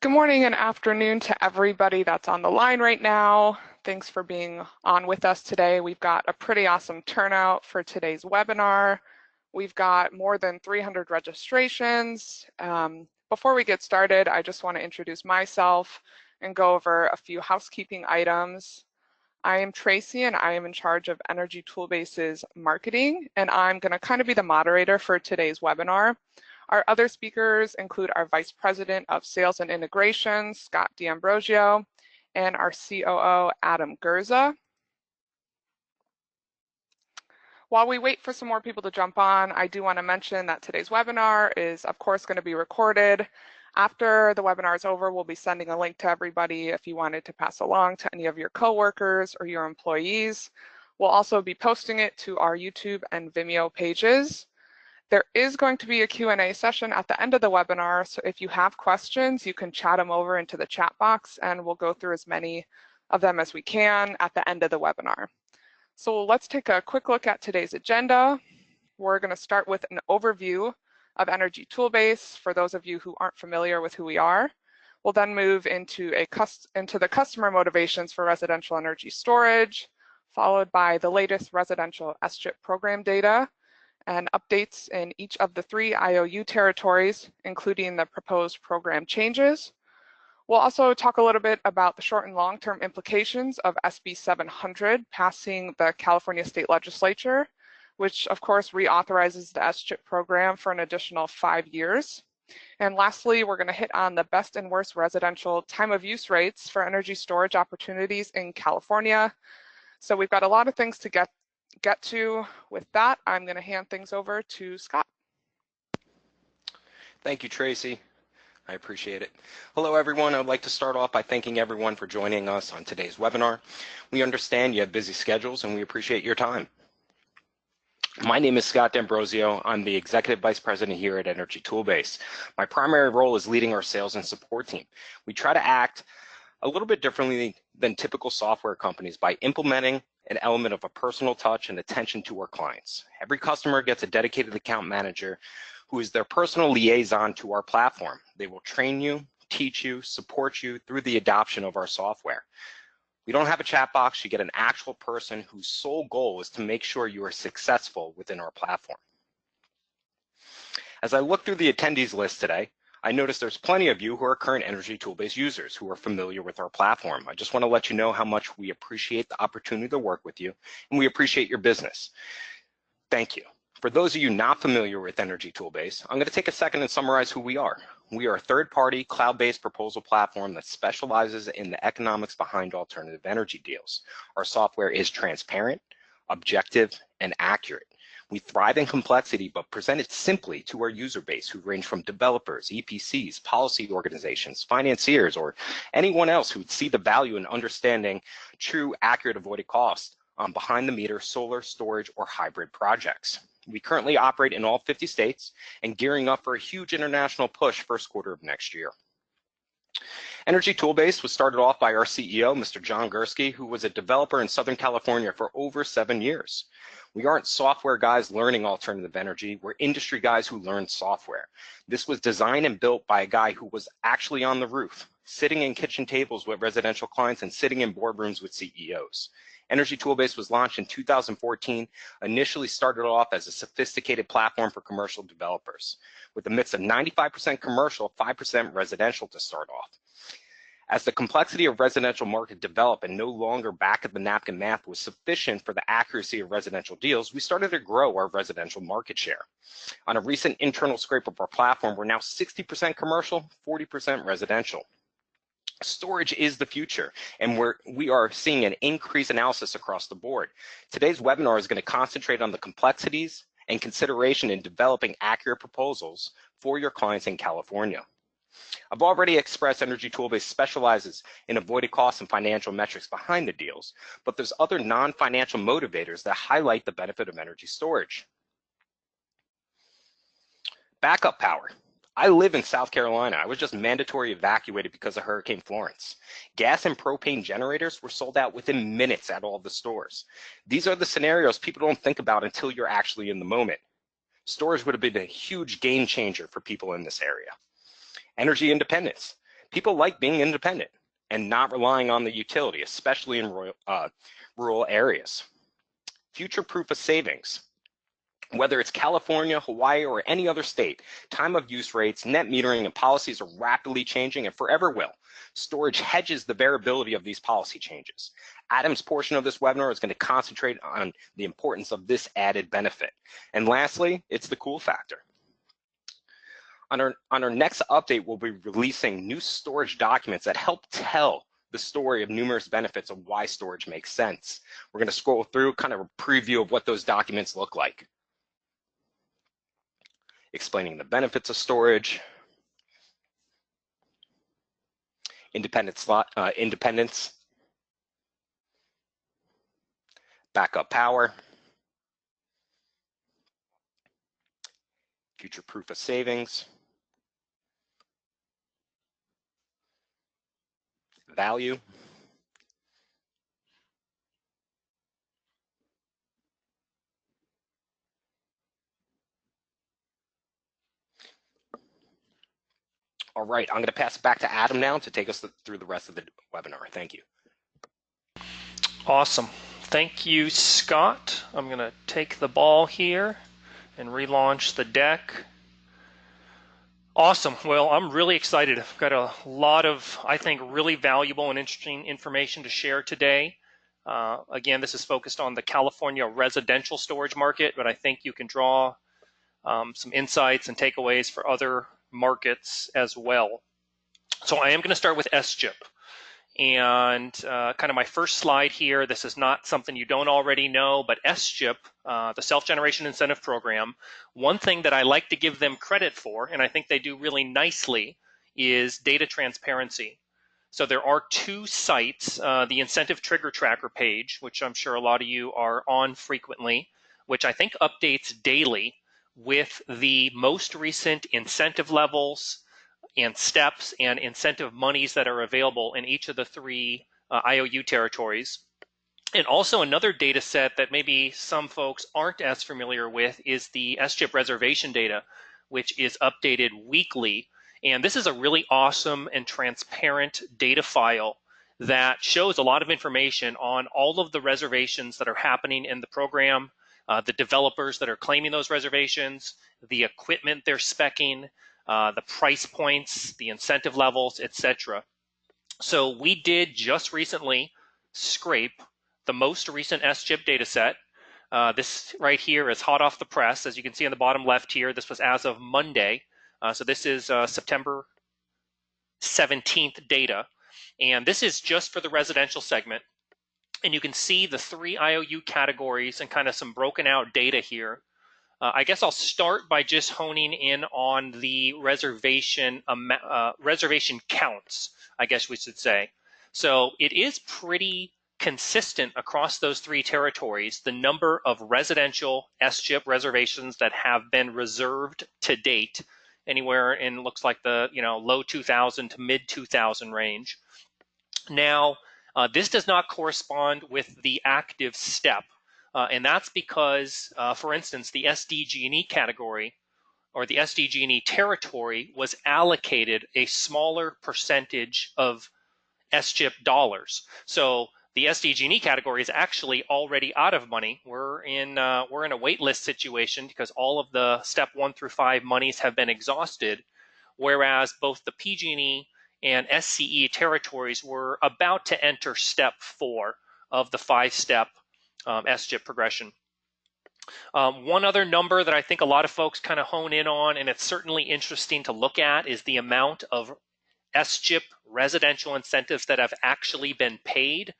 Good morning and afternoon to everybody that's on the line right now. Thanks for being on with us today. We've got a pretty awesome turnout for today's webinar. We've got more than 300 registrations. Before we get started, I just want to introduce myself and go over a few housekeeping items. I am Tracy and I am in charge of Energy Toolbase's marketing, and I'm going to kind of be the moderator for today's webinar. Our other speakers include our Vice President of Sales and Integration, Scott D'Ambrosio, and our COO, Adam Gurza. While we wait for some more people to jump on, I do want to mention that today's webinar is, of course, going to be recorded. After the webinar is over, we'll be sending a link to everybody if you wanted to pass along to any of your coworkers or your employees. We'll also be posting it to our YouTube and Vimeo pages. There is going to be a Q&A session at the end of the webinar, so if you have questions, you can chat them over into the chat box, and we'll go through as many of them as we can at the end of the webinar. So let's take a quick look at today's agenda. We're going to start with an overview of Energy Toolbase for those of you who aren't familiar with who we are. We'll then move into the customer motivations for residential energy storage, followed by the latest residential SGIP program data, and updates in each of the 3 IOU territories, including the proposed program changes. We'll also talk a little bit about the short and long-term implications of SB700 passing the California State Legislature, which of course reauthorizes the SGIP program for an additional 5 years. And lastly, we're going to hit on the best and worst residential time of use rates for energy storage opportunities in California. So we've got a lot of things to get to. With that, I'm going to hand things over to Scott. Thank you, Tracy. I appreciate it. Hello, everyone. I would like to start off by thanking everyone for joining us on today's webinar. We understand you have busy schedules, and we appreciate your time. My name is Scott D'Ambrosio. I'm the Executive Vice President here at Energy Toolbase. My primary role is leading our sales and support team. We try to act a little bit differently than typical software companies by implementing an element of a personal touch and attention to our clients. Every customer gets a dedicated account manager who is their personal liaison to our platform. They will train you, teach you, support you through the adoption of our software. We don't have a chat box. You get an actual person whose sole goal is to make sure you are successful within our platform. As I look through the attendees list today, I noticed there's plenty of you who are current Energy Toolbase users who are familiar with our platform. I just want to let you know how much we appreciate the opportunity to work with you, and we appreciate your business. Thank you. For those of you not familiar with Energy Toolbase, I'm going to take a second and summarize who we are. We are a third-party, cloud-based proposal platform that specializes in the economics behind alternative energy deals. Our software is transparent, objective, and accurate. We thrive in complexity, but present it simply to our user base who range from developers, EPCs, policy organizations, financiers, or anyone else who would see the value in understanding true, accurate avoided cost on behind-the-meter solar, storage, or hybrid projects. We currently operate in all 50 states and gearing up for a huge international push first quarter of next year. Energy Toolbase was started off by our CEO, Mr. John Gursky, who was a developer in Southern California for over 7 years. We aren't software guys learning alternative energy. We're industry guys who learn software. This was designed and built by a guy who was actually on the roof, sitting in kitchen tables with residential clients and sitting in boardrooms with CEOs. Energy Toolbase was launched in 2014, initially started off as a sophisticated platform for commercial developers, with a mix of 95% commercial, 5% residential to start off. As the complexity of residential market developed and no longer back of the napkin math was sufficient for the accuracy of residential deals, we started to grow our residential market share. On a recent internal scrape of our platform, we're now 60% commercial, 40% residential. Storage is the future, and we are seeing an increased analysis across the board. Today's webinar is going to concentrate on the complexities and consideration in developing accurate proposals for your clients in California. I've already expressed Energy Toolbase specializes in avoided costs and financial metrics behind the deals, but there's other non-financial motivators that highlight the benefit of energy storage. Backup power. I live in South Carolina. I was just mandatory evacuated because of Hurricane Florence. Gas and propane generators were sold out within minutes at all the stores. These are the scenarios people don't think about until you're actually in the moment. Storage would have been a huge game changer for people in this area. Energy independence. People like being independent and not relying on the utility, especially in rural areas. Future-proof of savings. Whether it's California, Hawaii, or any other state, time of use rates, net metering, and policies are rapidly changing and forever will. Storage hedges the variability of these policy changes. Adam's portion of this webinar is going to concentrate on the importance of this added benefit. And lastly, it's the cool factor. On our next update, we'll be releasing new storage documents that help tell the story of numerous benefits of why storage makes sense. We're going to scroll through kind of a preview of what those documents look like. Explaining the benefits of storage, independence, backup power, future proof of savings, value, all right, I'm going to pass it back to Adam now to take us through the rest of the webinar. Thank you. Awesome. Thank you, Scott. I'm going to take the ball here and relaunch the deck. Awesome. Well, I'm really excited. I've got a lot of, I think, really valuable and interesting information to share today. Again, this is focused on the California residential storage market, but I think you can draw some insights and takeaways for other markets as well. So I am going to start with SGIP. And kind of my first slide here, this is not something you don't already know, but SGIP, the Self-Generation Incentive Program, one thing that I like to give them credit for, and I think they do really nicely, is data transparency. So there are two sites, the Incentive Trigger Tracker page, which I'm sure a lot of you are on frequently, which I think updates daily with the most recent incentive levels and steps and incentive monies that are available in each of the three IOU territories. And also another data set that maybe some folks aren't as familiar with is the SGIP reservation data, which is updated weekly. And this is a really awesome and transparent data file that shows a lot of information on all of the reservations that are happening in the program, the developers that are claiming those reservations, the equipment they're speccing, the price points, the incentive levels, etc. So we did just recently scrape the most recent SGIP data set. This right here is hot off the press. As you can see on the bottom left here, this was as of Monday. So this is September 17th data. And this is just for the residential segment. And you can see the three IOU categories and kind of some broken out data here. I guess I'll start by just honing in on the reservation counts, I guess we should say. So it is pretty consistent across those three territories, the number of residential SGIP reservations that have been reserved to date, anywhere in looks like the low 2,000 to mid 2,000 range. Now, this does not correspond with the active step. And that's because, for instance, the SDG&E category or the SDG&E territory was allocated a smaller percentage of SGIP dollars. So the SDG&E category is actually already out of money. We're in a wait list situation because all of the step 1 through 5 monies have been exhausted, whereas both the PG&E and SCE territories were about to enter step 4 of the 5-step SGIP progression. One other number that I think a lot of folks kind of hone in on, and it's certainly interesting to look at, is the amount of SGIP residential incentives that have actually been paid.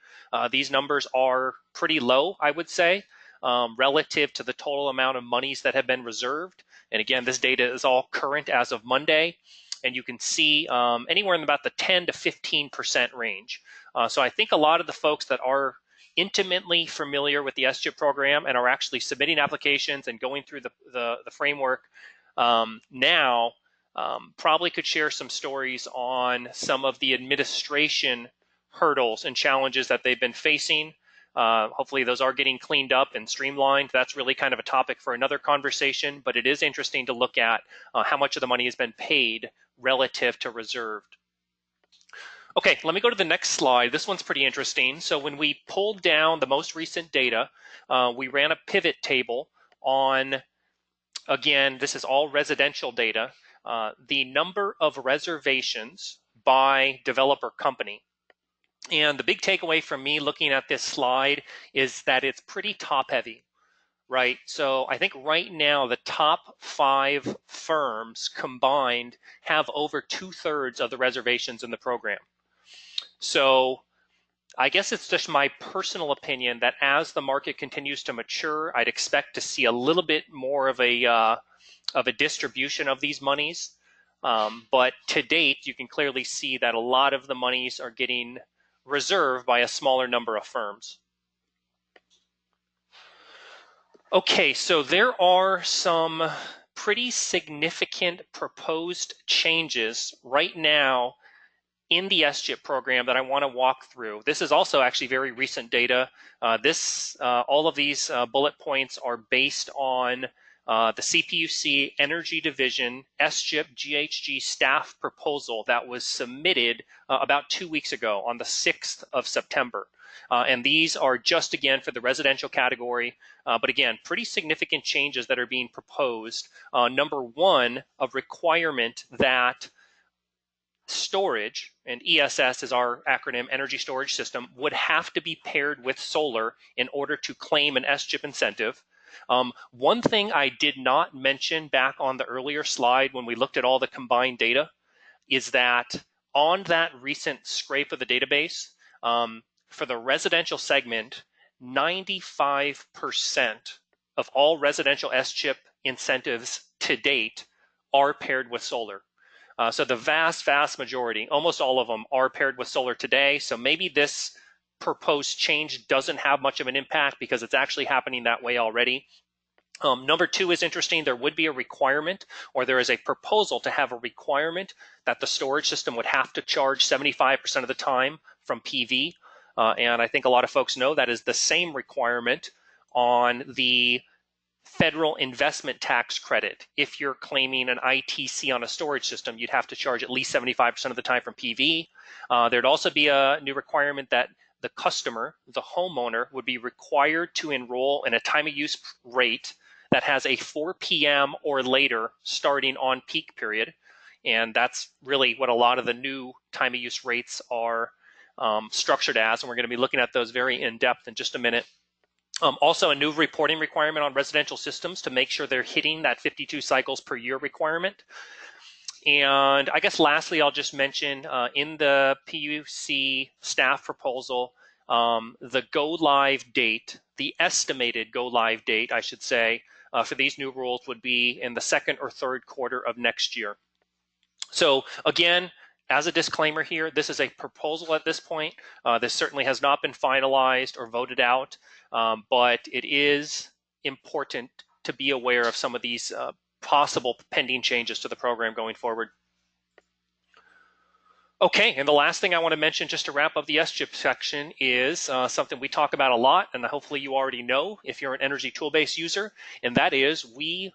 These numbers are pretty low, I would say, relative to the total amount of monies that have been reserved. And again, this data is all current as of Monday. And you can see anywhere in about the 10 to 15% range. So I think a lot of the folks that are intimately familiar with the SGIP program and are actually submitting applications and going through the framework now probably could share some stories on some of the administration hurdles and challenges that they've been facing. Hopefully those are getting cleaned up and streamlined. That's really kind of a topic for another conversation, but it is interesting to look at how much of the money has been paid relative to reserved. Okay, let me go to the next slide. This one's pretty interesting. So when we pulled down the most recent data, we ran a pivot table on, again, this is all residential data, the number of reservations by developer company. And the big takeaway from me looking at this slide is that it's pretty top heavy, right? So I think right now the top 5 firms combined have over 2/3 of the reservations in the program. So I guess it's just my personal opinion that as the market continues to mature, I'd expect to see a little bit more of a distribution of these monies. But to date, you can clearly see that a lot of the monies are getting reserved by a smaller number of firms. Okay, so there are some pretty significant proposed changes right now in the SGIP program that I want to walk through. This is also actually very recent data. All of these bullet points are based on the CPUC Energy Division SGIP GHG staff proposal that was submitted about 2 weeks ago on the 6th of September. And these are just, again, for the residential category, but again, pretty significant changes that are being proposed. Number one, a requirement that storage, and ESS is our acronym, energy storage system, would have to be paired with solar in order to claim an SGIP incentive. One thing I did not mention back on the earlier slide when we looked at all the combined data is that on that recent scrape of the database, for the residential segment, 95% of all residential SGIP incentives to date are paired with solar. So the vast majority, almost all of them, are paired with solar today. So maybe this proposed change doesn't have much of an impact because it's actually happening that way already. Number two is interesting. There would be a requirement, or there is a proposal to have a requirement that the storage system would have to charge 75% of the time from PV. And I think a lot of folks know that is the same requirement on the federal investment tax credit. If you're claiming an ITC on a storage system, you'd have to charge at least 75% of the time from PV. There'd also be a new requirement that the customer, the homeowner, would be required to enroll in a time of use rate that has a 4 p.m. or later starting on peak period. And that's really what a lot of the new time of use rates are structured as. And we're going to be looking at those very in depth in just a minute. Also, a new reporting requirement on residential systems to make sure they're hitting that 52 cycles per year requirement. And I guess lastly, I'll just mention in the PUC staff proposal, the go live date, the estimated go live date, I should say, for these new rules would be in the second or third quarter of next year. So again, as a disclaimer here, this is a proposal at this point. This certainly has not been finalized or voted out, but it is important to be aware of some of these possible pending changes to the program going forward. Okay, and the last thing I want to mention just to wrap up the SGIP section is something we talk about a lot, and hopefully you already know if you're an Energy Toolbase user, and that is we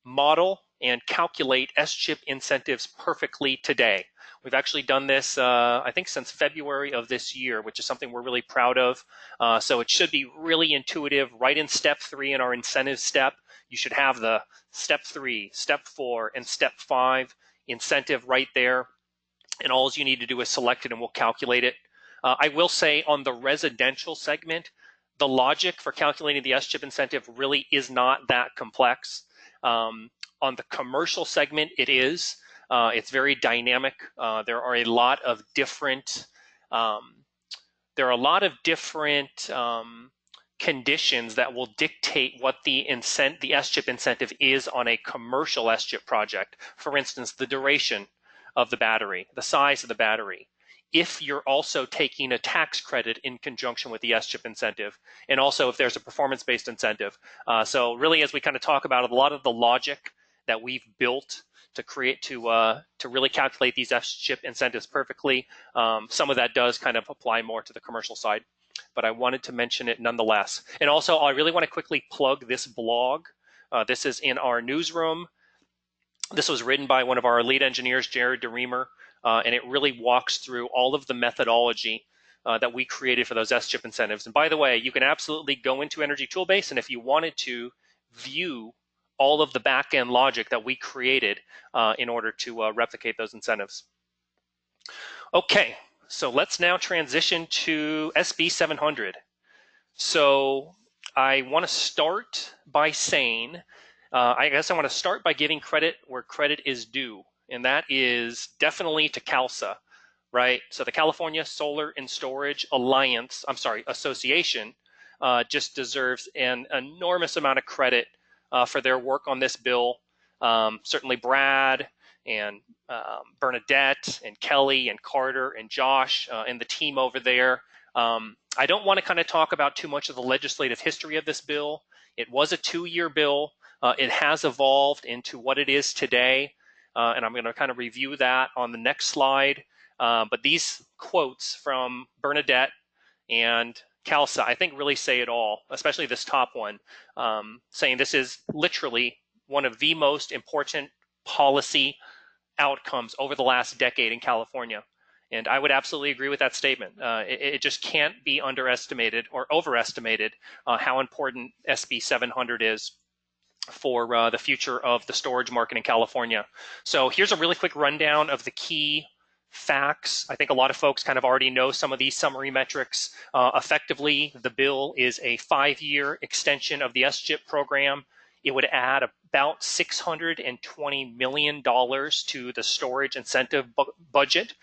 model and calculate SGIP incentives perfectly today. We've actually done this, I think, since February of this year, which is something we're really proud of. So it should be really intuitive. Right in step 3 in our incentive step, you should have the step 3, step 4, and step 5 incentive right there. And all you need to do is select it and we'll calculate it. I will say on the residential segment, the logic for calculating the SGIP incentive really is not that complex. On the commercial segment, it is. It's very dynamic. There are a lot of different conditions that will dictate what the SGIP incentive is on a commercial SGIP project. For instance, the duration of the battery, the size of the battery, if you're also taking a tax credit in conjunction with the SGIP incentive, and also if there's a performance-based incentive. So really, as we kind of talk about a lot of the logic that we've built to create to really calculate these SGIP incentives perfectly, some of that does kind of apply more to the commercial side, but I wanted to mention it nonetheless. And also, I really want to quickly plug this blog. This is in our newsroom. This was written by one of our lead engineers, Jared DeReamer. and it really walks through all of the methodology that we created for those SGIP incentives. And by the way, you can absolutely go into Energy Toolbase, and if you wanted to view all of the back-end logic that we created in order to replicate those incentives. Okay, so let's now transition to SB700. So I want to start by saying, I guess I want to start by giving credit where credit is due, and that is definitely to CalSA, right? So the California Solar and Storage Alliance, Association, just deserves an enormous amount of credit for their work on this bill. Certainly Brad and Bernadette and Kelly and Carter and Josh and the team over there. I don't want to kind of talk about too much of the legislative history of this bill. It was a 2-year bill. It has evolved into what it is today, and I'm going to kind of review that on the next slide. But these quotes from Bernadette and CalSA, I think, really say it all, especially this top one, saying this is literally one of the most important policy outcomes over the last decade in California. And I would absolutely agree with that statement. It just can't be underestimated or overestimated how important SB 700 is for the future of the storage market in California. So here's a really quick rundown of the key facts. I think a lot of folks kind of already know some of these summary metrics. Effectively, the bill is a 5-year extension of the SGIP program. It would add about $620 million to the storage incentive budget.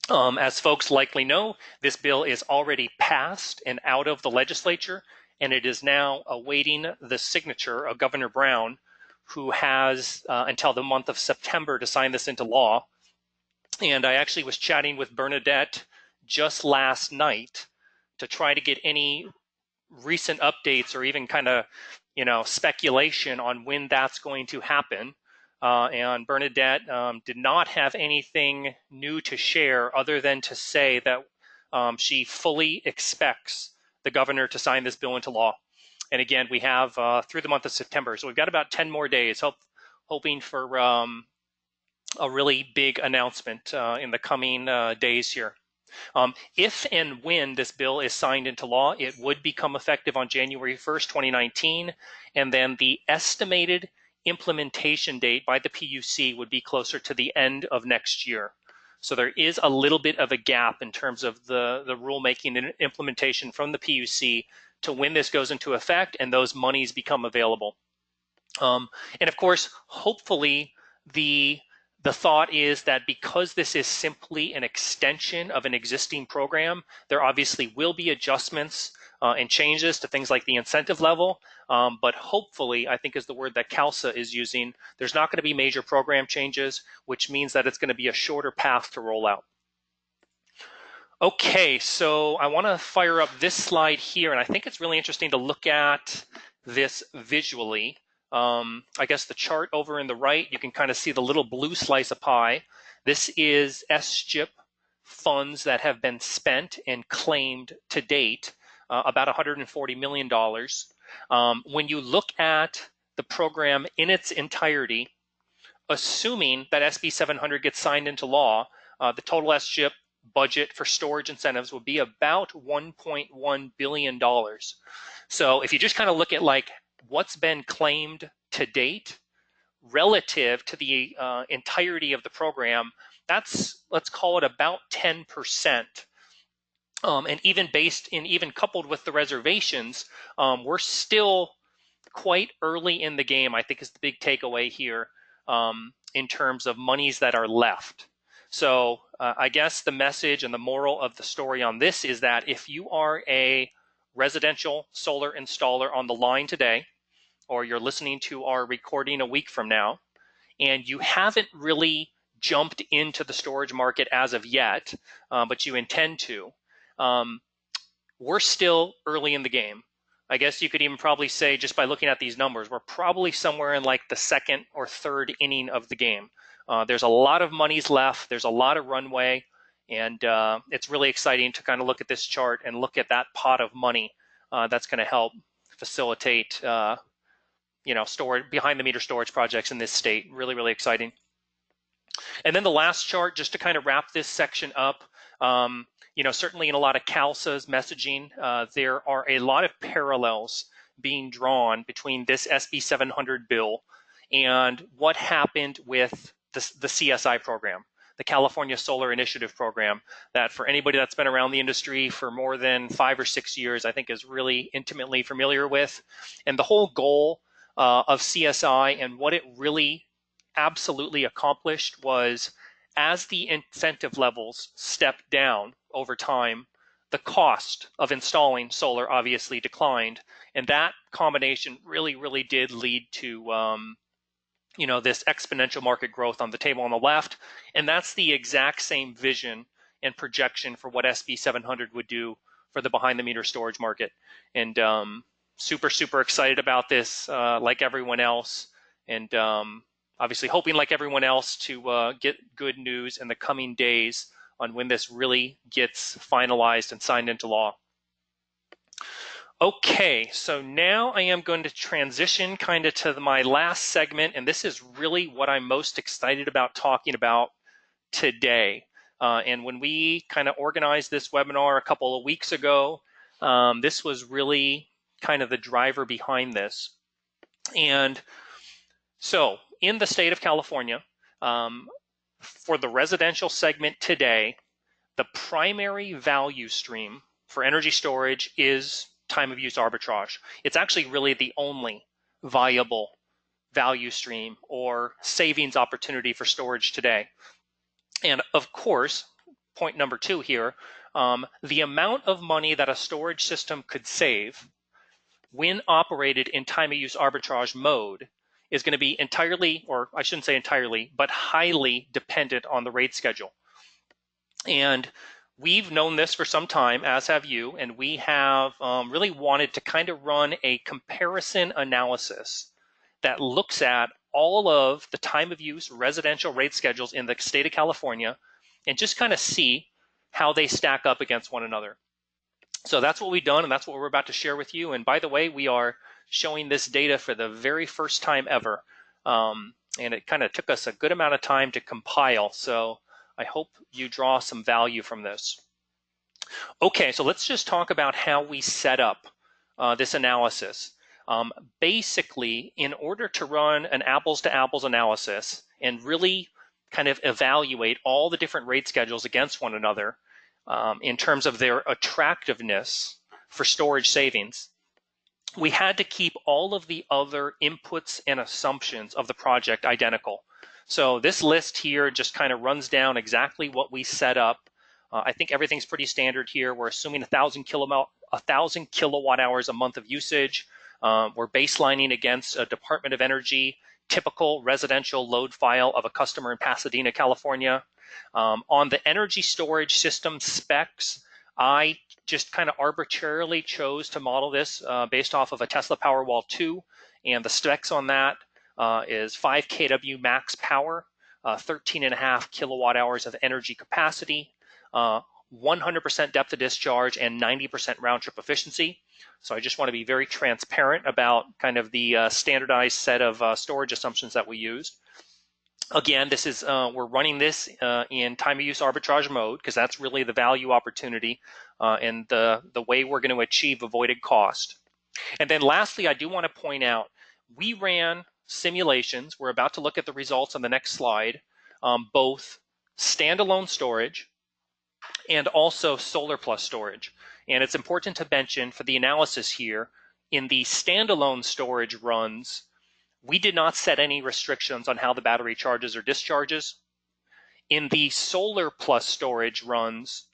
As folks likely know, this bill is already passed and out of the legislature, and it is now awaiting the signature of Governor Brown, who has until the month of September to sign this into law. And I actually was chatting with Bernadette just last night to try to get any recent updates or even kind of, speculation on when that's going to happen. And Bernadette did not have anything new to share other than to say that she fully expects the governor to sign this bill into law. And again, we have through the month of September. So we've got about 10 more days, hoping for a really big announcement in the coming days here. If and when this bill is signed into law, it would become effective on January 1st, 2019. And then the estimated implementation date by the PUC would be closer to the end of next year. So there is a little bit of a gap in terms of the rulemaking and implementation from the PUC to when this goes into effect and those monies become available. And of course, hopefully the thought is that because this is simply an extension of an existing program, there obviously will be adjustments and changes to things like the incentive level. But hopefully, I think is the word that CalSA is using, there's not going to be major program changes, which means that it's going to be a shorter path to roll out. Okay, so I want to fire up this slide here, and I think it's really interesting to look at this visually. I guess the chart over in the right, you can kind of see the little blue slice of pie. This is SGIP funds that have been spent and claimed to date, about $140 million. When you look at the program in its entirety, assuming that SB 700 gets signed into law, the total SGIP budget for storage incentives would be about $1.1 billion. So if you just kind of look at like what's been claimed to date relative to the entirety of the program, that's, let's call it about 10%. And even coupled with the reservations, we're still quite early in the game, I think is the big takeaway here in terms of monies that are left. So I guess the message and the moral of the story on this is that if you are a residential solar installer on the line today, or you're listening to our recording a week from now, and you haven't really jumped into the storage market as of yet, but you intend to, we're still early in the game. I guess you could even probably say, just by looking at these numbers, we're probably somewhere in like the second or third inning of the game. There's a lot of monies left. There's a lot of runway. And it's really exciting to kind of look at this chart and look at that pot of money that's going to help facilitate storage, behind the meter storage projects in this state. Really, really exciting. And then the last chart, just to kind of wrap this section up, certainly in a lot of CALSA's messaging, there are a lot of parallels being drawn between this SB700 bill and what happened with the CSI program, the California Solar Initiative program, that for anybody that's been around the industry for more than 5 or 6 years, I think is really intimately familiar with. And the whole goal of CSI and what it really absolutely accomplished was, as the incentive levels stepped down over time, the cost of installing solar obviously declined. And that combination really, really did lead to this exponential market growth on the table on the left. And that's the exact same vision and projection for what SB700 would do for the behind the meter storage market. And super, super excited about this, like everyone else. And obviously hoping, like everyone else, to get good news in the coming days on when this really gets finalized and signed into law. Okay, so now I am going to transition kind of to my last segment, and this is really what I'm most excited about talking about today. And when we kind of organized this webinar a couple of weeks ago, this was really kind of the driver behind this. And so in the state of California, for the residential segment today, the primary value stream for energy storage is time of use arbitrage. It's actually really the only viable value stream or savings opportunity for storage today. And of course, point number 2 here, the amount of money that a storage system could save when operated in time of use arbitrage mode is going to be entirely, or I shouldn't say entirely, but highly dependent on the rate schedule. And we've known this for some time, as have you, and we have really wanted to kind of run a comparison analysis that looks at all of the time of use residential rate schedules in the state of California and just kind of see how they stack up against one another. So that's what we've done, and that's what we're about to share with you. And by the way, we are showing this data for the very first time ever. And it kind of took us a good amount of time to compile. So I hope you draw some value from this. Okay, so let's just talk about how we set up this analysis. Basically, in order to run an apples-to-apples analysis and really kind of evaluate all the different rate schedules against one another in terms of their attractiveness for storage savings, we had to keep all of the other inputs and assumptions of the project identical. So this list here just kind of runs down exactly what we set up. I think everything's pretty standard here. We're assuming 1,000 kilowatt hours a month of usage. We're baselining against a Department of Energy typical residential load file of a customer in Pasadena, California. On the energy storage system specs, I just kind of arbitrarily chose to model this based off of a Tesla Powerwall 2, and the specs on that is 5 kW max power, 13.5 kilowatt hours of energy capacity, 100% depth of discharge, and 90% round trip efficiency. So I just want to be very transparent about kind of the standardized set of storage assumptions that we used. Again, this is we're running this in time of use arbitrage mode because that's really the value opportunity and the way we're going to achieve avoided cost. And then lastly, I do want to point out, we ran simulations. We're about to look at the results on the next slide, both standalone storage and also solar plus storage. And it's important to mention for the analysis here, in the standalone storage runs, we did not set any restrictions on how the battery charges or discharges. In the solar plus storage runs,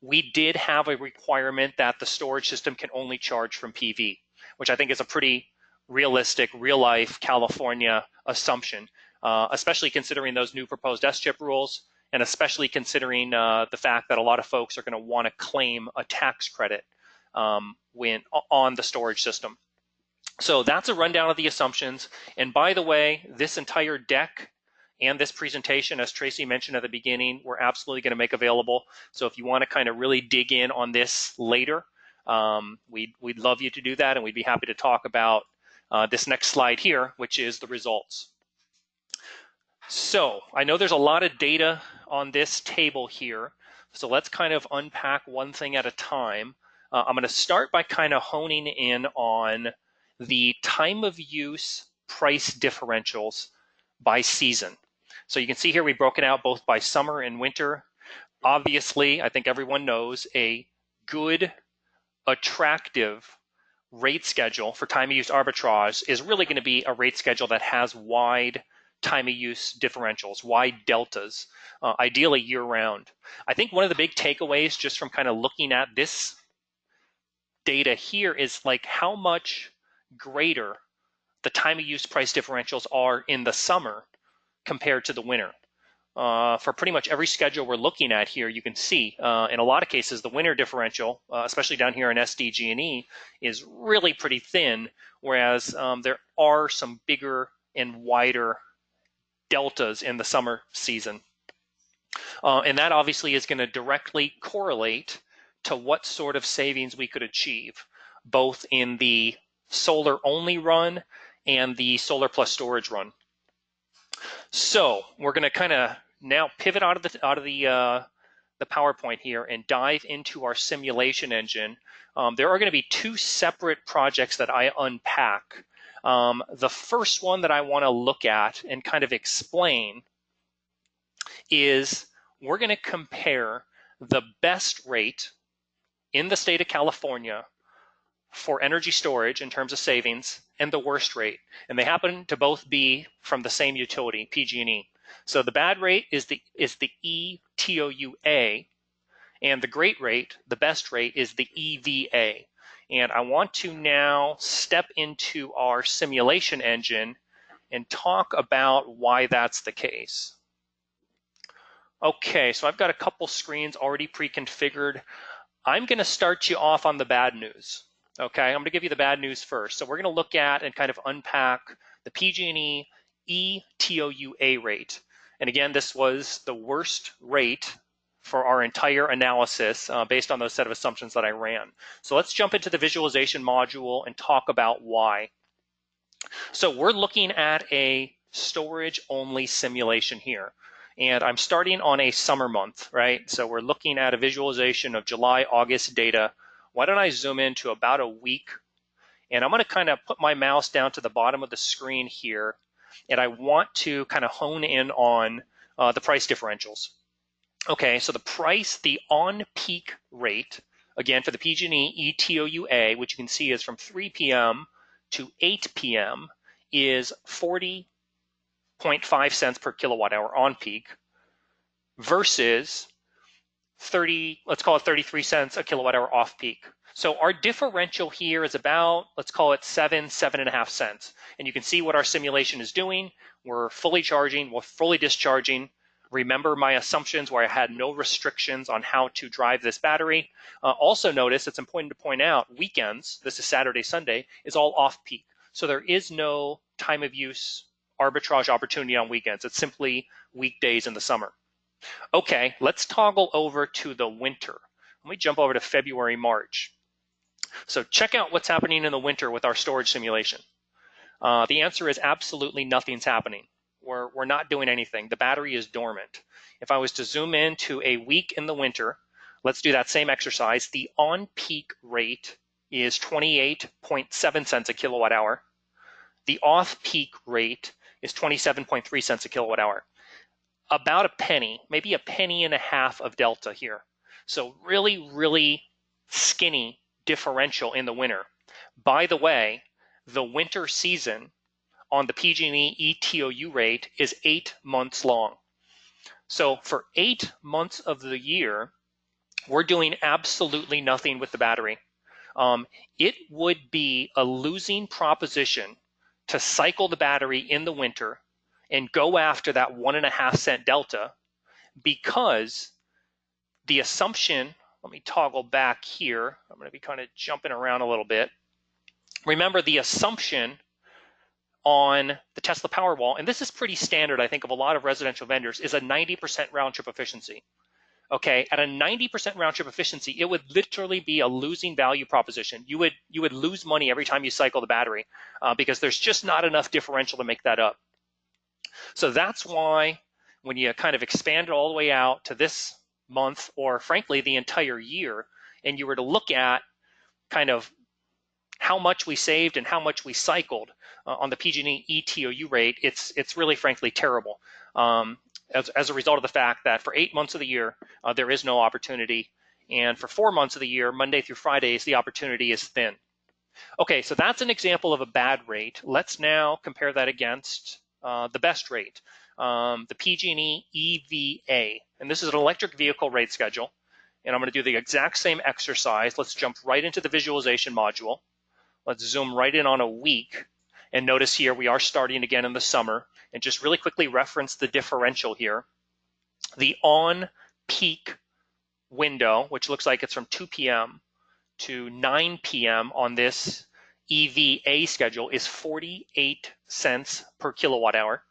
we did have a requirement that the storage system can only charge from PV, which I think is a pretty realistic, real-life California assumption, especially considering those new proposed SGIP rules, and especially considering the fact that a lot of folks are going to want to claim a tax credit when on the storage system. So that's a rundown of the assumptions. And by the way, this entire deck and this presentation, as Tracy mentioned at the beginning, we're absolutely going to make available. So if you want to kind of really dig in on this later, we'd love you to do that, and we'd be happy to talk about this next slide here, which is the results. So I know there's a lot of data on this table here. So let's kind of unpack one thing at a time. I'm going to start by kind of honing in on the time of use price differentials by season. So you can see here we've broken out both by summer and winter. Obviously, I think everyone knows a good, attractive rate schedule for time of use arbitrage is really going to be a rate schedule that has wide time of use differentials, wide deltas, ideally year round. I think one of the big takeaways just from kind of looking at this data here is like how much greater the time of use price differentials are in the summer compared to the winter. For pretty much every schedule we're looking at here, you can see in a lot of cases the winter differential, especially down here in SDG&E, is really pretty thin, whereas there are some bigger and wider deltas in the summer season. And that obviously is going to directly correlate to what sort of savings we could achieve, both in the solar only run and the solar plus storage run. So we're going to kind of now pivot out of the PowerPoint here and dive into our simulation engine. There are going to be two separate projects that I unpack. The first one that I want to look at and kind of explain is we're going to compare the best rate in the state of California for energy storage in terms of savings and the worst rate. And they happen to both be from the same utility, PG&E. So the bad rate is the ETOUA, and the great rate, the best rate, is the EVA. And I want to now step into our simulation engine and talk about why that's the case. Okay, so I've got a couple screens already pre-configured. I'm going to start you off on the bad news. Okay, I'm going to give you the bad news first. So we're going to look at and kind of unpack the PG&E ETOUA rate. And again, this was the worst rate for our entire analysis based on those set of assumptions that I ran. So let's jump into the visualization module and talk about why. So we're looking at a storage only simulation here. And I'm starting on a summer month, right? So we're looking at a visualization of July, August data. Why don't I zoom into about a week? And I'm going to kind of put my mouse down to the bottom of the screen here. And I want to kind of hone in on the price differentials. Okay, so the on-peak rate, again, for the PG&E ETOUA, which you can see is from 3 p.m. to 8 p.m., is 40.5 cents per kilowatt hour on peak versus 33 cents a kilowatt hour off peak. So our differential here is about, let's call it 7.5 cents. And you can see what our simulation is doing. We're fully charging, we're fully discharging. Remember my assumptions where I had no restrictions on how to drive this battery. Also notice, it's important to point out, weekends, this is Saturday, Sunday, is all off peak. So there is no time of use arbitrage opportunity on weekends. It's simply weekdays in the summer. Okay, let's toggle over to the winter. Let me jump over to February, March. So check out what's happening in the winter with our storage simulation. The answer is absolutely nothing's happening. We're not doing anything. The battery is dormant. If I was to zoom in to a week in the winter, let's do that same exercise. The on-peak rate is 28.7 cents a kilowatt hour. The off-peak rate is 27.3 cents a kilowatt hour. About a penny, maybe a penny and a half of delta here. So really, really skinny differential in the winter. By the way, the winter season on the PG&E ETOU rate is 8 months long. So for 8 months of the year, we're doing absolutely nothing with the battery. It would be a losing proposition to cycle the battery in the winter and go after that 1.5 cent delta, because the assumption, let me toggle back here. I'm going to be kind of jumping around a little bit. Remember, the assumption on the Tesla Powerwall, and this is pretty standard, I think, of a lot of residential vendors, is a 90% round trip efficiency. Okay, at a 90% round trip efficiency, it would literally be a losing value proposition. You would lose money every time you cycle the battery because there's just not enough differential to make that up. So that's why when you kind of expand it all the way out to this month, or frankly the entire year, and you were to look at kind of how much we saved and how much we cycled on the PG&E ETOU rate, it's really frankly terrible, as a result of the fact that for 8 months of the year there is no opportunity, and for 4 months of the year, Monday through Fridays, the opportunity is thin. Okay, so that's an example of a bad rate. Let's now compare that against the best rate, the PG&E EVA, and this is an electric vehicle rate schedule. And I'm going to do the exact same exercise. Let's jump right into the visualization module. Let's zoom right in on a week, and notice here we are starting again in the summer, and just really quickly reference the differential here. The on-peak window, which looks like it's from 2 p.m. to 9 p.m. on this EVA schedule, is 48 cents per kilowatt hour.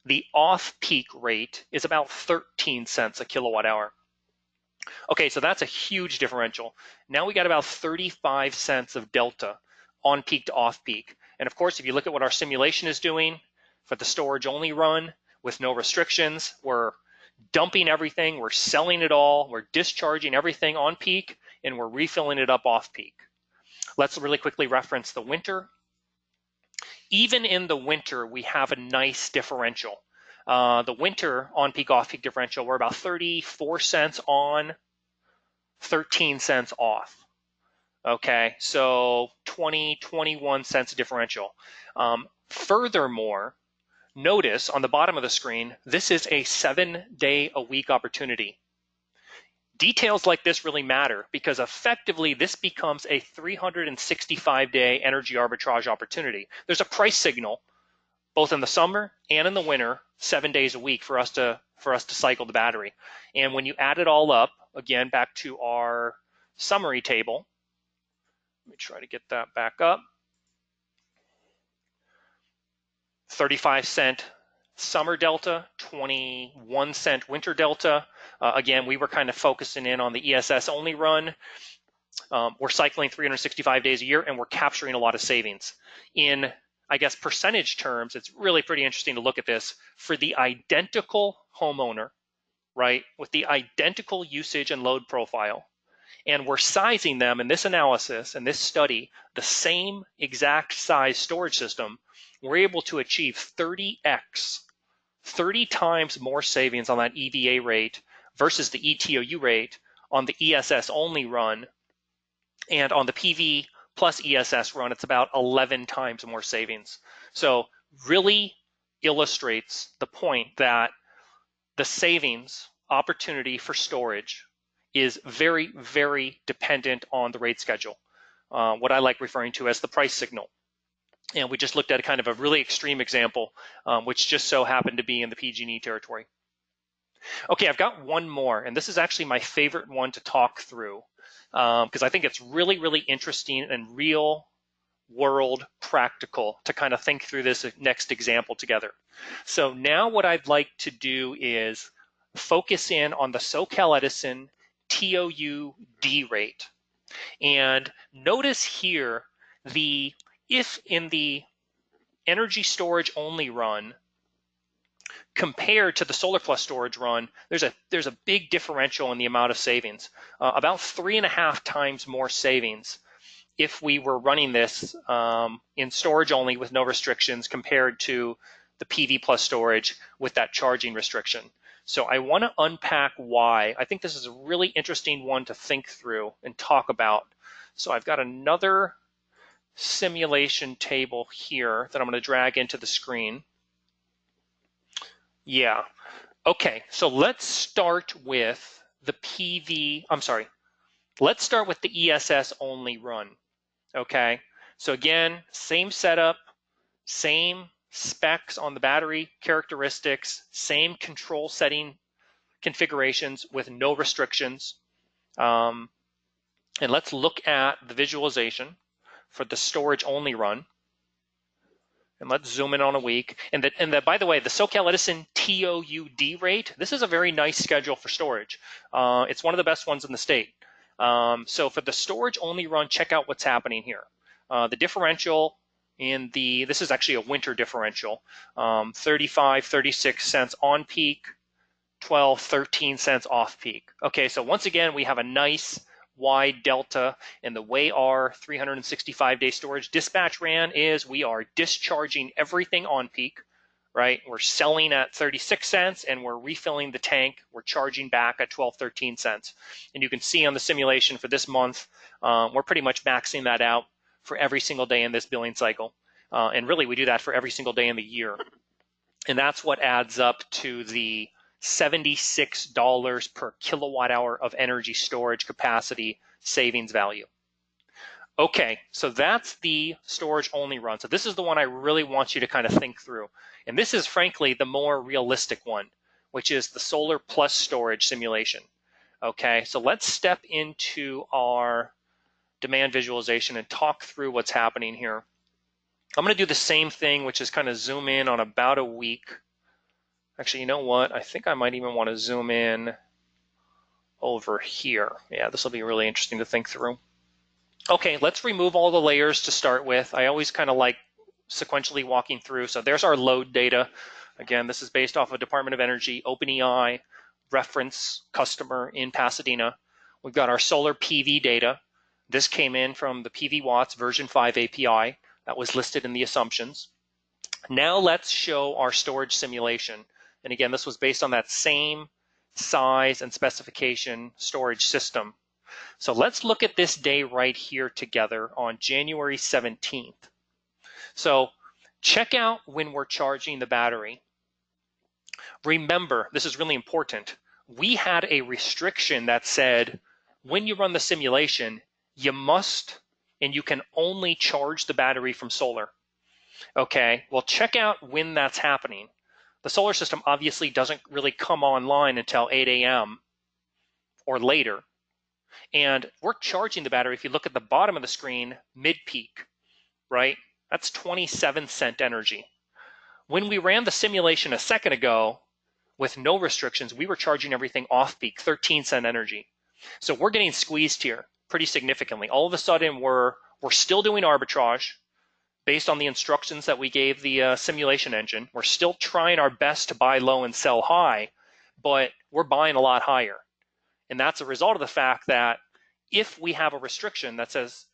The off-peak rate is about 13 cents a kilowatt hour. Okay, so that's a huge differential. Now we got about 35 cents of delta on peak to off peak. And of course, if you look at what our simulation is doing for the storage only run with no restrictions, we're dumping everything, we're selling it all, we're discharging everything on peak, and we're refilling it up off peak. Let's really quickly reference the winter. Even in the winter, we have a nice differential. The winter on peak off peak differential, we're about 34 cents on, 13 cents off. Okay, so 21 cents differential. Furthermore, notice on the bottom of the screen, this is a 7-day-a-week opportunity. Details like this really matter because effectively this becomes a 365-day energy arbitrage opportunity. There's a price signal both in the summer and in the winter, 7 days a week for us to cycle the battery. And when you add it all up, again back to our summary table, let me try to get that back up. 35 cent summer delta, 21 cent winter delta. Again, we were kind of focusing in on the ESS only run. We're cycling 365 days a year, and we're capturing a lot of savings. In, I guess, percentage terms, it's really pretty interesting to look at this. For the identical homeowner, right, with the identical usage and load profile, and we're sizing them in this analysis, in this study, the same exact size storage system, we're able to achieve 30x, 30 times more savings on that EVA rate versus the ETOU rate on the ESS only run. And on the PV plus ESS run, it's about 11 times more savings. So really illustrates the point that the savings opportunity for storage is very, very dependent on the rate schedule, what I like referring to as the price signal. And we just looked at a kind of a really extreme example, which just so happened to be in the PG&E territory. Okay, I've got one more, and this is actually my favorite one to talk through because I think it's really, really interesting and real world practical to kind of think through this next example together. So now what I'd like to do is focus in on the SoCal Edison TOU-D rate. And notice here, if in the energy storage only run compared to the solar plus storage run, there's a big differential in the amount of savings, about 3.5 times more savings if we were running this in storage only with no restrictions compared to the PV plus storage with that charging restriction. So I want to unpack why. I think this is a really interesting one to think through and talk about. So I've got another simulation table here that I'm going to drag into the screen. Yeah. Okay, so let's start with the let's start with the ESS only run. Okay, so again, same setup, same specs on the battery characteristics, same control setting configurations with no restrictions. And let's look at the visualization for the storage only run. And let's zoom in on a week. And by the way, the SoCal Edison TOU-D rate, this is a very nice schedule for storage. It's one of the best ones in the state. So for the storage only run, check out what's happening here. The differential this is actually a winter differential, 35, 36 cents on peak, 12, 13 cents off peak. Okay, so once again, we have a nice wide delta, and the way our 365-day storage dispatch ran is we are discharging everything on peak, right? We're selling at 36 cents and we're refilling the tank. We're charging back at 12, 13 cents. And you can see on the simulation for this month, we're pretty much maxing that out for every single day in this billing cycle. And really, we do that for every single day in the year. And that's what adds up to the $76 per kilowatt hour of energy storage capacity savings value. Okay, so that's the storage only run. So this is the one I really want you to kind of think through. And this is frankly the more realistic one, which is the solar plus storage simulation. Okay, so let's step into our demand visualization and talk through what's happening here. I'm going to do the same thing, which is kind of zoom in on about a week. Actually, you know what? I think I might even want to zoom in over here. Yeah, this will be really interesting to think through. Okay, let's remove all the layers to start with. I always kind of like sequentially walking through. So there's our load data. Again, this is based off of Department of Energy, OpenEI, reference customer in Pasadena. We've got our solar PV data. This came in from the PV Watts version 5 API that was listed in the assumptions. Now let's show our storage simulation. And again, this was based on that same size and specification storage system. So let's look at this day right here together on January 17th. So check out when we're charging the battery. Remember, this is really important. We had a restriction that said when you run the simulation, you must and you can only charge the battery from solar. Okay, well, check out when that's happening. The solar system obviously doesn't really come online until 8 a.m. or later. And we're charging the battery, if you look at the bottom of the screen, mid-peak, right? That's 27-cent energy. When we ran the simulation a second ago, with no restrictions, we were charging everything off-peak, 13-cent energy. So we're getting squeezed here pretty significantly. All of a sudden, we're still doing arbitrage based on the instructions that we gave the simulation engine. We're still trying our best to buy low and sell high, but we're buying a lot higher. And that's a result of the fact that if we have a restriction that says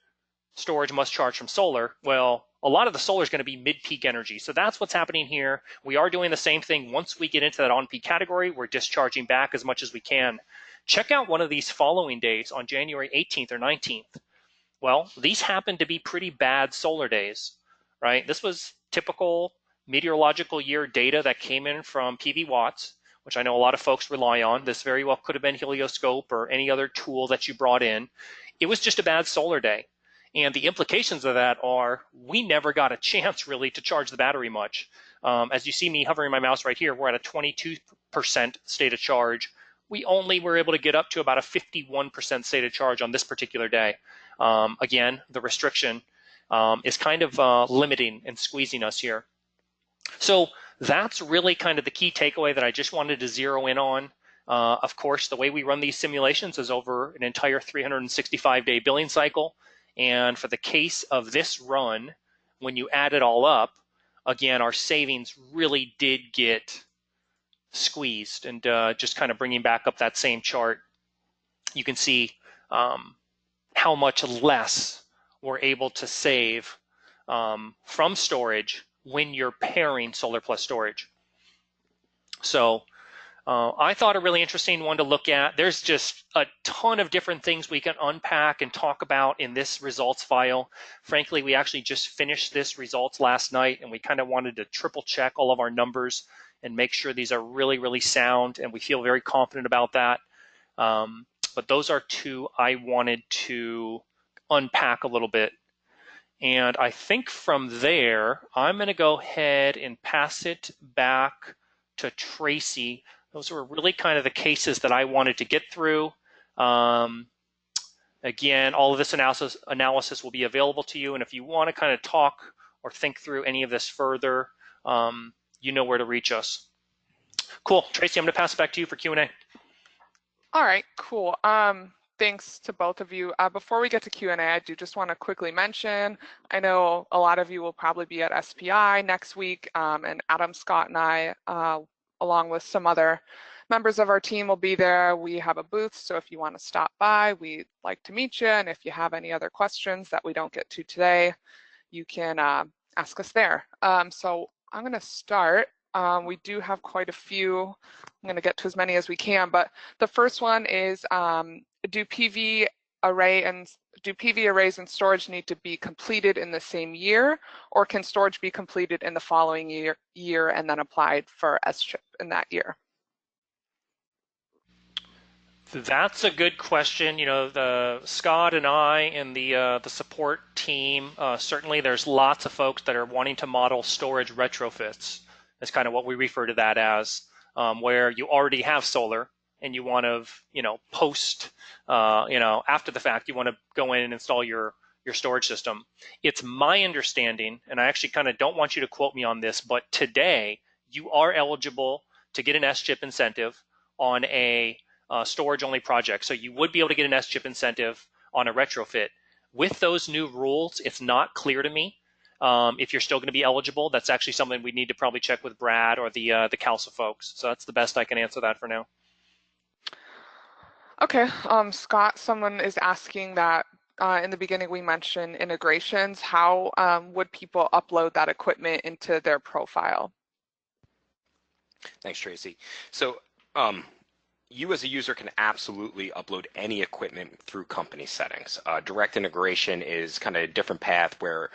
storage must charge from solar, well, a lot of the solar is going to be mid-peak energy. So that's what's happening here. We are doing the same thing. Once we get into that on-peak category, we're discharging back as much as we can. Check out one of these following days on January 18th or 19th. Well, these happen to be pretty bad solar days, right? This was typical meteorological year data that came in from PV Watts, which I know a lot of folks rely on. This very well could have been helioscope or any other tool that you brought in. It was just a bad solar day. And the implications of that are we never got a chance really to charge the battery much. As you see me hovering my mouse right here, we're at a 22% state of charge. We only were able to get up to about a 51% state of charge on this particular day. Again, the restriction is kind of limiting and squeezing us here. So that's really kind of the key takeaway that I just wanted to zero in on. Of course, the way we run these simulations is over an entire 365-day billing cycle. And for the case of this run, when you add it all up, again, our savings really did get squeezed. And just kind of bringing back up that same chart, you can see how much less we're able to save from storage when you're pairing solar plus storage. So I thought a really interesting one to look at. There's just a ton of different things we can unpack and talk about in this results file. Frankly, we actually just finished this results last night, and we kind of wanted to triple check all of our numbers and make sure these are really, really sound, and we feel very confident about that. But those are two I wanted to unpack a little bit. And I think from there, I'm going to go ahead and pass it back to Tracy. Those were really kind of the cases that I wanted to get through. Again, all of this analysis will be available to you. And if you want to kind of talk or think through any of this further, you know where to reach us. Cool. Tracy, I'm going to pass it back to you for Q&A. All right, cool. Thanks to both of you. Before we get to Q&A, I do just want to quickly mention, I know a lot of you will probably be at SPI next week, and Adam, Scott, and I, along with some other members of our team, will be there. We have a booth, so if you want to stop by, we'd like to meet you, and if you have any other questions that we don't get to today, you can ask us there. So I'm going to start. We do have quite a few. I'm going to get to as many as we can, but the first one is, do PV arrays and storage need to be completed in the same year, or can storage be completed in the following year and then applied for SGIP in that year? That's a good question. You know, the Scott and I and the support team, certainly there's lots of folks that are wanting to model storage retrofits. That's kind of what we refer to that as, where you already have solar and you want to, you know, post, you know, after the fact, you want to go in and install your storage system. It's my understanding, and I actually kind of don't want you to quote me on this, but today you are eligible to get an SGIP incentive on a storage-only project. So you would be able to get an SGIP incentive on a retrofit. With those new rules, it's not clear to me if you're still going to be eligible. That's actually something we need to probably check with Brad or the CalSA folks. So that's the best I can answer that for now. Okay, Scott, someone is asking that in the beginning we mentioned integrations. How would people upload that equipment into their profile? Thanks, Tracy. So you as a user can absolutely upload any equipment through company settings. Direct integration is kind of a different path where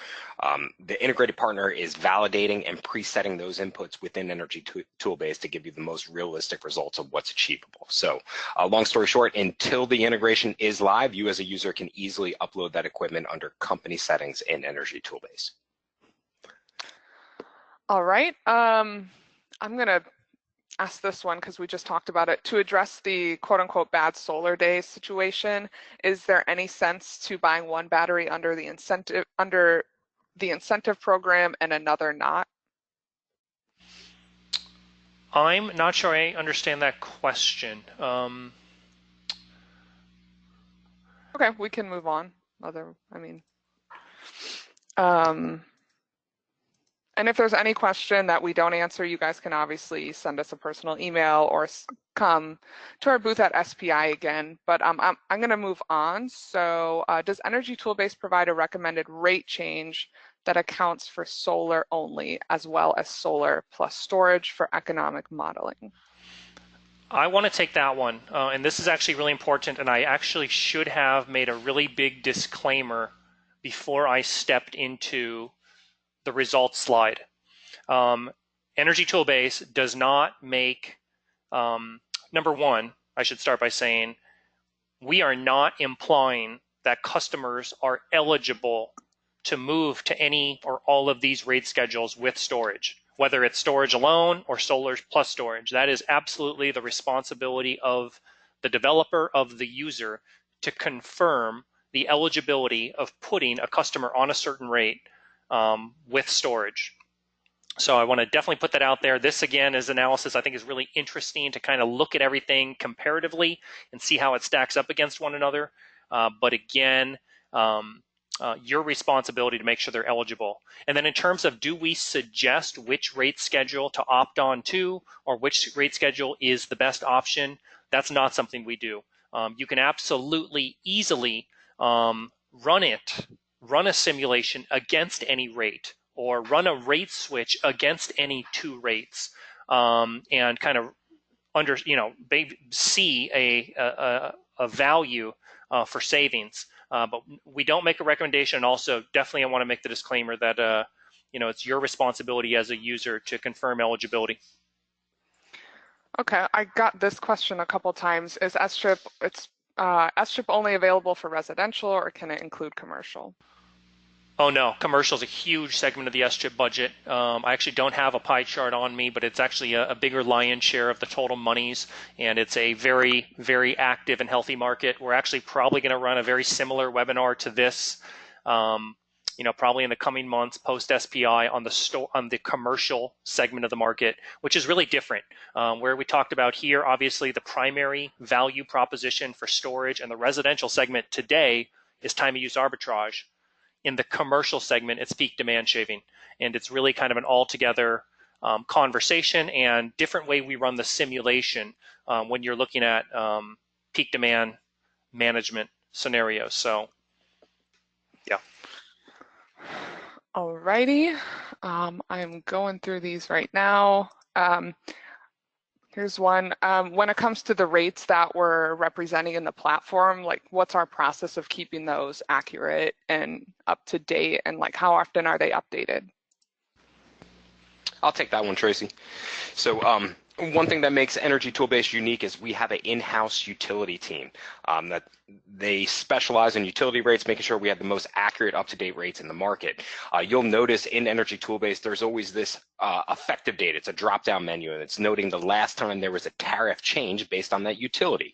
the integrated partner is validating and presetting those inputs within Energy Toolbase to give you the most realistic results of what's achievable. So long story short, until the integration is live, you as a user can easily upload that equipment under company settings in Energy Toolbase. All right, I'm going to ask this one because we just talked about it. To address the quote unquote bad solar day situation, is there any sense to buying one battery under the incentive program and another not? I'm not sure I understand that question. Okay, we can move on. And if there's any question that we don't answer, you guys can obviously send us a personal email or come to our booth at SPI again. But I'm going to move on. So does Energy Toolbase provide a recommended rate change that accounts for solar only, as well as solar plus storage for economic modeling? I want to take that one. And this is actually really important. And I actually should have made a really big disclaimer before I stepped into the results slide. Energy Toolbase does not make, number one, I should start by saying, we are not implying that customers are eligible to move to any or all of these rate schedules with storage, whether it's storage alone or solar plus storage. That is absolutely the responsibility of the developer, of the user, to confirm the eligibility of putting a customer on a certain rate with storage. So I want to definitely put that out there. This, again, is analysis I think is really interesting to kind of look at everything comparatively and see how it stacks up against one another. But again, your responsibility to make sure they're eligible. And then in terms of, do we suggest which rate schedule to opt on to, or which rate schedule is the best option? That's not something we do. You can absolutely easily run a simulation against any rate, or run a rate switch against any two rates, and kind of see a value for savings. But we don't make a recommendation. And also, definitely, I want to make the disclaimer that it's your responsibility as a user to confirm eligibility. Okay, I got this question a couple times. Is SGIP SGIP only available for residential, or can it include commercial? Oh no, commercial is a huge segment of the SGIP budget. I actually don't have a pie chart on me, but it's actually a bigger lion's share of the total monies, and it's a very, very active and healthy market. We're actually probably going to run a very similar webinar to this probably in the coming months post SPI on the commercial segment of the market, which is really different. Where we talked about here, obviously the primary value proposition for storage and the residential segment today is time of use arbitrage. In the commercial segment, it's peak demand shaving, and it's really kind of an altogether conversation and different way we run the simulation when you're looking at peak demand management scenarios. So, yeah. Alrighty, I'm going through these right now. Here's one. When it comes to the rates that we're representing in the platform, like what's our process of keeping those accurate and up to date, and like how often are they updated? I'll take that one, Tracy. So one thing that makes Energy Toolbase unique is we have an in-house utility team that they specialize in utility rates, making sure we have the most accurate, up-to-date rates in the market. You'll notice in Energy Toolbase, there's always this effective date. It's a drop-down menu, and it's noting the last time there was a tariff change based on that utility.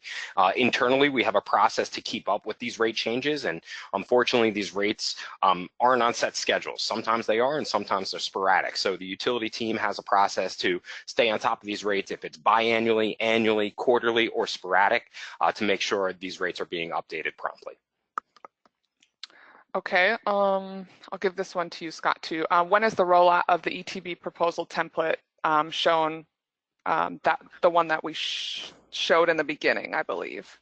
Internally, we have a process to keep up with these rate changes, and unfortunately, these rates aren't on set schedules. Sometimes they are, and sometimes they're sporadic. So the utility team has a process to stay on top of these rates, if it's biannually, annually, quarterly, or sporadic, to make sure these rates are being updated promptly. Okay, I'll give this one to you, Scott, too. When is the rollout of the ETB proposal template shown, that the one that we showed in the beginning, I believe?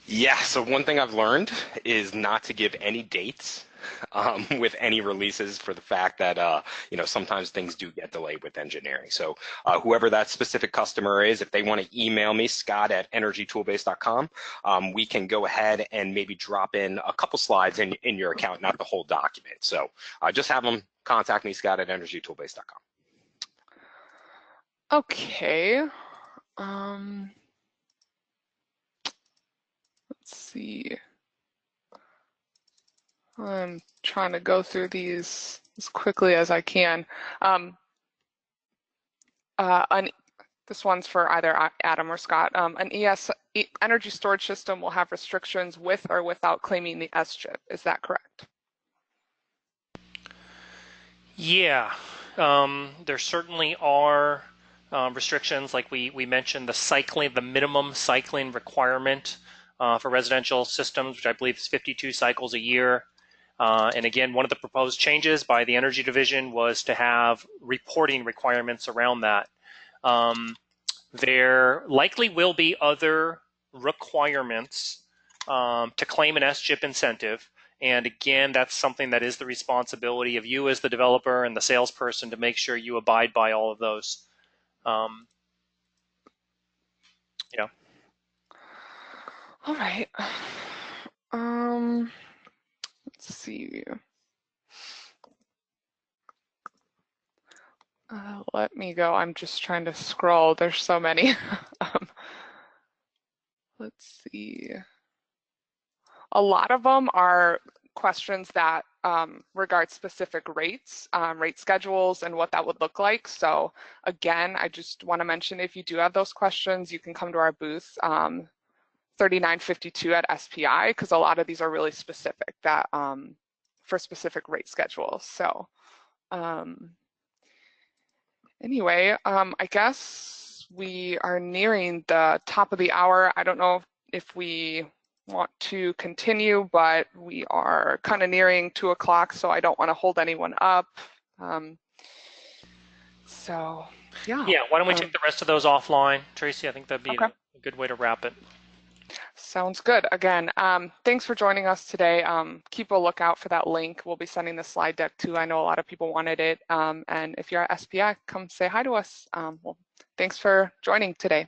Yeah, so one thing I've learned is not to give any dates with any releases, for the fact that sometimes things do get delayed with engineering. So whoever that specific customer is, if they want to email me, scott@energytoolbase.com, we can go ahead and maybe drop in a couple slides in your account, not the whole document. So just have them contact me, scott@energytoolbase.com. Okay. Let's see. I'm trying to go through these as quickly as I can. This one's for either Adam or Scott. An energy storage system will have restrictions with or without claiming the SGIP. Is that correct? Yeah, there certainly are restrictions, like we mentioned, the minimum cycling requirement for residential systems, which I believe is 52 cycles a year. And again, one of the proposed changes by the Energy Division was to have reporting requirements around that. There likely will be other requirements to claim an SGIP incentive. And again, that's something that is the responsibility of you as the developer and the salesperson to make sure you abide by all of those. Yeah. All right. Let's see. Let me go. I'm just trying to scroll. There's so many. Let's see. A lot of them are questions that regard specific rates, rate schedules, and what that would look like. So again, I just want to mention, if you do have those questions, you can come to our booth 3952 at SPI, because a lot of these are really specific that for specific rate schedules. So anyway, I guess we are nearing the top of the hour. I don't know if we want to continue, but we are kind of nearing 2 o'clock, so I don't want to hold anyone up. So yeah. Yeah, why don't we take the rest of those offline, Tracy? I think that'd be a good way to wrap it. Sounds good. Again, thanks for joining us today. Keep a lookout for that link. We'll be sending the slide deck too. I know a lot of people wanted it. And if you're at SPI, come say hi to us. Well, thanks for joining today.